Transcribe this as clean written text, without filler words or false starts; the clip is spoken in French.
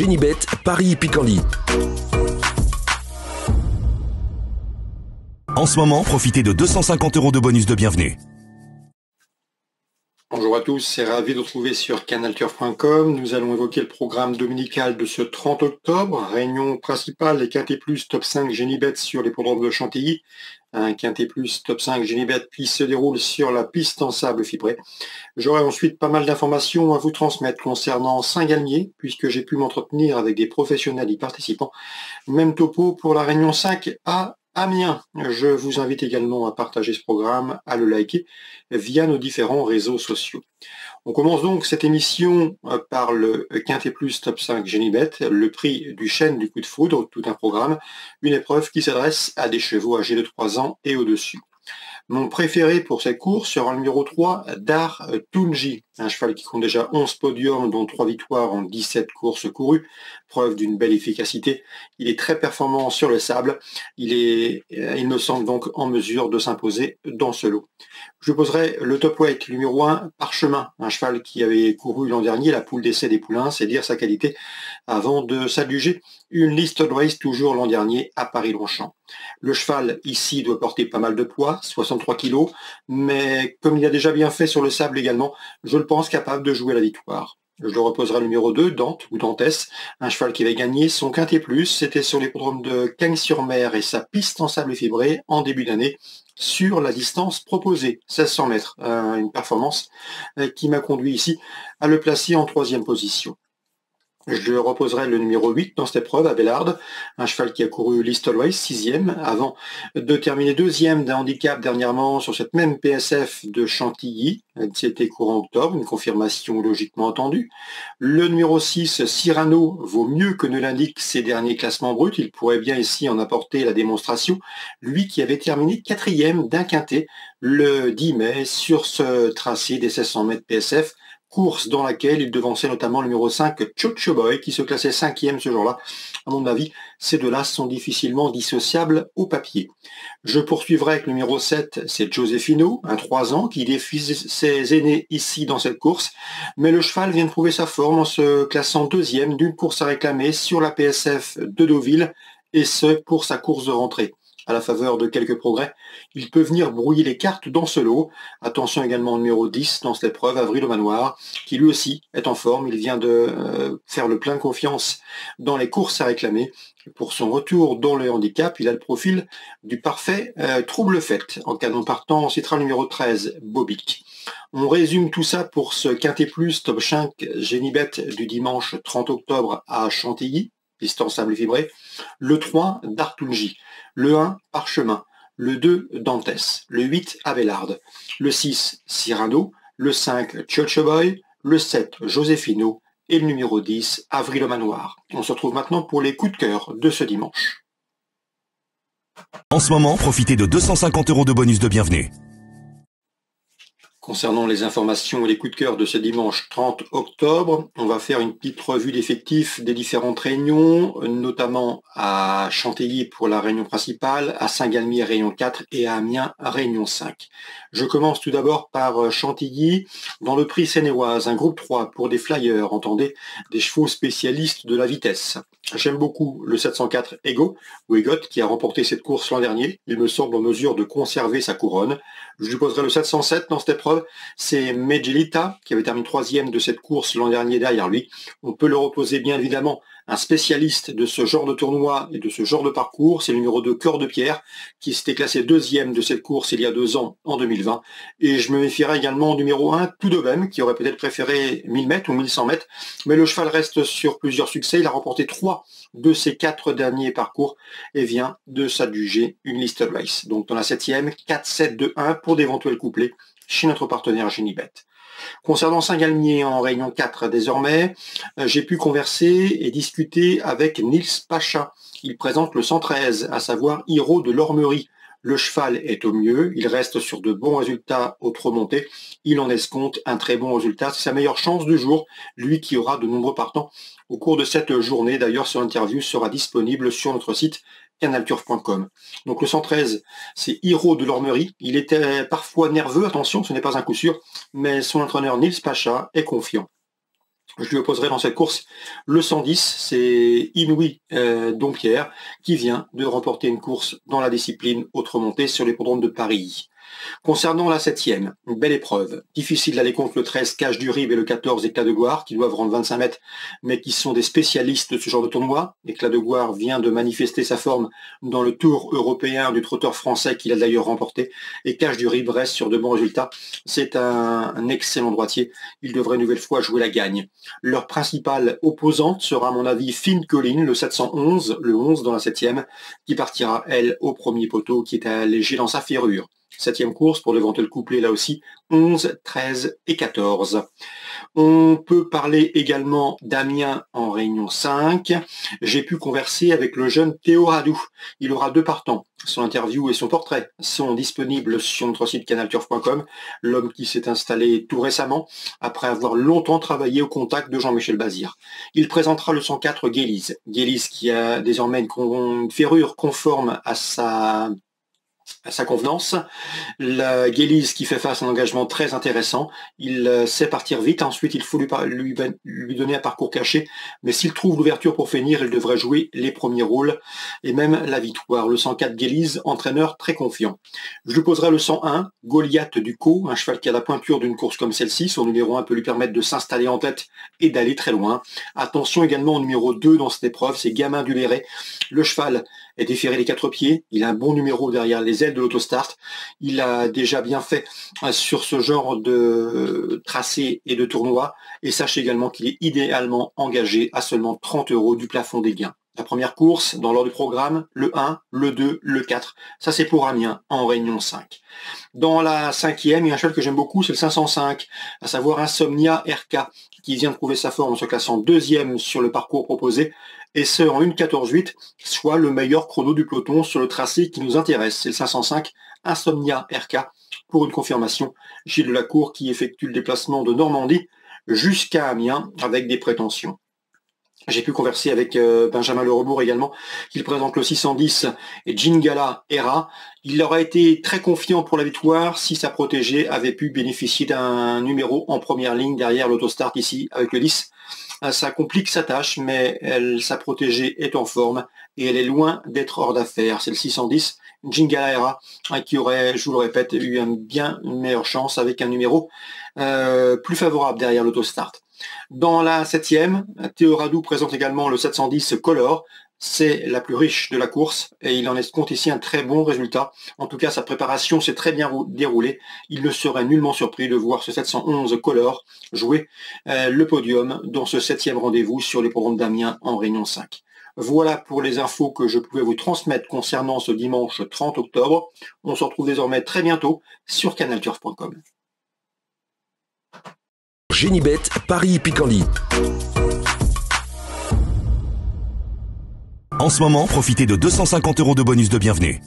Génibet, Paris-Picardie. En ce moment, profitez de 250 € de bonus de bienvenue. Bonjour à tous, c'est ravi de vous retrouver sur canalturf.com. Nous allons évoquer le programme dominical de ce 30 octobre. Réunion principale, les Quintet Plus top 5 Génibet sur l'hippodrome de Chantilly. Un Quintet Plus top 5 Génibet qui se déroule sur la piste en sable fibré. J'aurai ensuite pas mal d'informations à vous transmettre concernant Saint-Galmier, puisque j'ai pu m'entretenir avec des professionnels y participant. Même topo pour la Réunion 5 à Amiens. Je vous invite également à partager ce programme, à le liker via nos différents réseaux sociaux. On commence donc cette émission par le Quintet Plus Top 5 Génibet, le prix du chêne du coup de foudre, tout un programme, une épreuve qui s'adresse à des chevaux âgés de 3 ans et au-dessus. Mon préféré pour cette course sera le numéro 3, Dar Tunji, un cheval qui compte déjà 11 podiums, dont 3 victoires en 17 courses courues, preuve d'une belle efficacité. Il est très performant sur le sable, il me semble donc en mesure de s'imposer dans ce lot. Je poserai le top weight numéro 1, Parchemin, un cheval qui avait couru l'an dernier la poule d'essai des poulains, c'est dire sa qualité, avant de s'adjuger une liste de race toujours l'an dernier à Paris-Longchamp. Le cheval ici doit porter pas mal de poids, 63 kg, mais comme il a déjà bien fait sur le sable également, je le pense capable de jouer la victoire. Je le reposerai le numéro 2, Dante ou Dantès, un cheval qui avait gagné son Quintet Plus, c'était sur l'hippodrome de Cagnes-sur-Mer et sa piste en sable fibré en début d'année, sur la distance proposée, 1600 mètres, une performance qui m'a conduit ici à le placer en 3e position. Je reposerai le numéro 8 dans cette épreuve, Abelard, un cheval qui a couru l'Eastleways, 6e, avant de terminer 2e d'un handicap dernièrement sur cette même PSF de Chantilly. C'était courant octobre, une confirmation logiquement entendue. Le numéro 6, Cyrano, vaut mieux que ne l'indiquent ses derniers classements bruts. Il pourrait bien ici en apporter la démonstration. Lui qui avait terminé 4e d'un quintet le 10 mai sur ce tracé des 1600 mètres PSF. Course dans laquelle il devançait notamment le numéro 5, Chocho Boy, qui se classait 5e ce jour-là. À mon avis, ces deux-là sont difficilement dissociables au papier. Je poursuivrai avec le numéro 7, c'est Josefino, un 3 ans, qui défie ses aînés ici dans cette course. Mais le cheval vient de prouver sa forme en se classant 2e d'une course à réclamer sur la PSF de Deauville, et ce pour sa course de rentrée. À la faveur de quelques progrès, il peut venir brouiller les cartes dans ce lot. Attention également au numéro 10 dans cette épreuve, Avril au Manoir, qui lui aussi est en forme. Il vient de faire le plein de confiance dans les courses à réclamer. Pour son retour dans le handicap, il a le profil du parfait trouble-fête. En canon partant, on citera le numéro 13, Bobic. On résume tout ça pour ce Quintet Plus Top 5 Génibet du dimanche 30 octobre à Chantilly, piste en sable fibré. Le 3, Dartunji. Le 1, Parchemin. Le 2, Dantès. Le 8, Abelard. Le 6, Cyrano. Le 5, Chocho Boy. Le 7, Josefino. Et le numéro 10, Avril au Manoir. On se retrouve maintenant pour les coups de cœur de ce dimanche. En ce moment, profitez de 250 € de bonus de bienvenue. Concernant les informations et les coups de cœur de ce dimanche 30 octobre, on va faire une petite revue d'effectifs des différentes réunions, notamment à Chantilly pour la réunion principale, à Saint-Galmier réunion 4 et à Amiens réunion 5. Je commence tout d'abord par Chantilly, dans le prix sénéoise, un groupe 3 pour des flyers, entendez, des chevaux spécialistes de la vitesse. J'aime beaucoup le 704 Ego, ou Egot, qui a remporté cette course l'an dernier. Il me semble en mesure de conserver sa couronne. Je lui poserai le 707 dans cette épreuve. C'est Medjelita, qui avait terminé 3e de cette course l'an dernier derrière lui. On peut le reposer bien évidemment un spécialiste de ce genre de tournoi et de ce genre de parcours. C'est le numéro 2, Cœur de Pierre, qui s'était classé 2e de cette course il y a 2 ans, en 2020. Et je me méfierai également au numéro 1, Tout de même, qui aurait peut-être préféré 1000 mètres ou 1100 mètres. Mais le cheval reste sur plusieurs succès. Il a remporté 3 de ses 4 derniers parcours et vient de s'adjuger une liste race. Donc dans la 7e, 4-7-2-1 pour d'éventuels couplets chez notre partenaire Génibet. Concernant Saint-Galmier en réunion 4 désormais, j'ai pu converser et discuter avec Nils Pacha. Il présente le 113, à savoir Hiro de l'Ormerie. Le cheval est au mieux, il reste sur de bons résultats au trot monté. Il en escompte un très bon résultat, c'est sa meilleure chance du jour, lui qui aura de nombreux partants au cours de cette journée. D'ailleurs, son interview sera disponible sur notre site canalturf.com. Donc le 113, c'est Hiro de l'Ormerie. Il était parfois nerveux, attention, ce n'est pas un coup sûr, mais son entraîneur Nils Pacha est confiant. Je lui opposerai dans cette course le 110, c'est Inouï Dompierre, qui vient de remporter une course dans la discipline autre montée sur l'hippodrome de Paris. Concernant la 7e, une belle épreuve. Difficile d'aller contre le 13 Cache du Rib et le 14 Éclat de Gloire, qui doivent rendre 25 mètres, mais qui sont des spécialistes de ce genre de tournoi. Éclat de Gloire vient de manifester sa forme dans le Tour européen du trotteur français qu'il a d'ailleurs remporté. Et Cache du Rib reste sur de bons résultats. C'est un excellent droitier. Il devrait une nouvelle fois jouer la gagne. Leur principale opposante sera à mon avis Fine Colline, le 711, le 11 dans la 7e, qui partira, elle, au premier poteau, qui est allégé dans sa ferrure. 7e course pour devant le couplet, là aussi, 11, 13 et 14. On peut parler également d'Amiens en Réunion 5. J'ai pu converser avec le jeune Théo Radou. Il aura 2 partants. Son interview et son portrait sont disponibles sur notre site canalturf.com. L'homme qui s'est installé tout récemment, après avoir longtemps travaillé au contact de Jean-Michel Bazir. Il présentera le 104 Guélise. Guélise qui a désormais une ferrure conforme à sa convenance. La Guélise qui fait face à un engagement très intéressant. Il sait partir vite. Ensuite, il faut lui donner un parcours caché. Mais s'il trouve l'ouverture pour finir, il devrait jouer les premiers rôles et même la victoire. Le 104 Guélise, entraîneur très confiant. Je lui poserai le 101 Goliath du Co, un cheval qui a la pointure d'une course comme celle-ci. Son numéro 1 peut lui permettre de s'installer en tête et d'aller très loin. Attention également au numéro 2 dans cette épreuve, c'est Gamin du Léret. Le cheval est déféré les 4 pieds. Il a un bon numéro derrière les ailes de l'autostart. Il a déjà bien fait sur ce genre de tracé et de tournoi. Et sachez également qu'il est idéalement engagé à seulement 30 € du plafond des gains. La première course, dans l'ordre du programme, le 1, le 2, le 4. Ça, c'est pour Amiens, en Réunion 5. Dans la 5e, il y a un cheval que j'aime beaucoup, c'est le 505, à savoir Insomnia RK, qui vient de prouver sa forme en se classant 2e sur le parcours proposé, et ce en 1,14,8, soit le meilleur chrono du peloton sur le tracé qui nous intéresse. C'est le 505 Insomnia RK. Pour une confirmation, Gilles Delacour qui effectue le déplacement de Normandie jusqu'à Amiens avec des prétentions. J'ai pu converser avec Benjamin Le Rebourg également, qui présente le 610 et Jingala Era. Il aurait été très confiant pour la victoire si sa protégée avait pu bénéficier d'un numéro en première ligne derrière l'autostart ici avec le 10. Ça complique sa tâche, mais sa protégée est en forme et elle est loin d'être hors d'affaire. C'est le 610 Jingala Era qui aurait, je vous le répète, eu une meilleure chance avec un numéro plus favorable derrière l'autostart. Dans la 7e, Théo Radou présente également le 710 Color. C'est la plus riche de la course et il en compte ici un très bon résultat. En tout cas, sa préparation s'est très bien déroulée. Il ne serait nullement surpris de voir ce 711 Color jouer le podium dans ce 7e rendez-vous sur les programmes d'Amiens en Réunion 5. Voilà pour les infos que je pouvais vous transmettre concernant ce dimanche 30 octobre. On se retrouve désormais très bientôt sur canalturf.com. Génibet, Paris-Picardie. En ce moment, profitez de 250 € de bonus de bienvenue.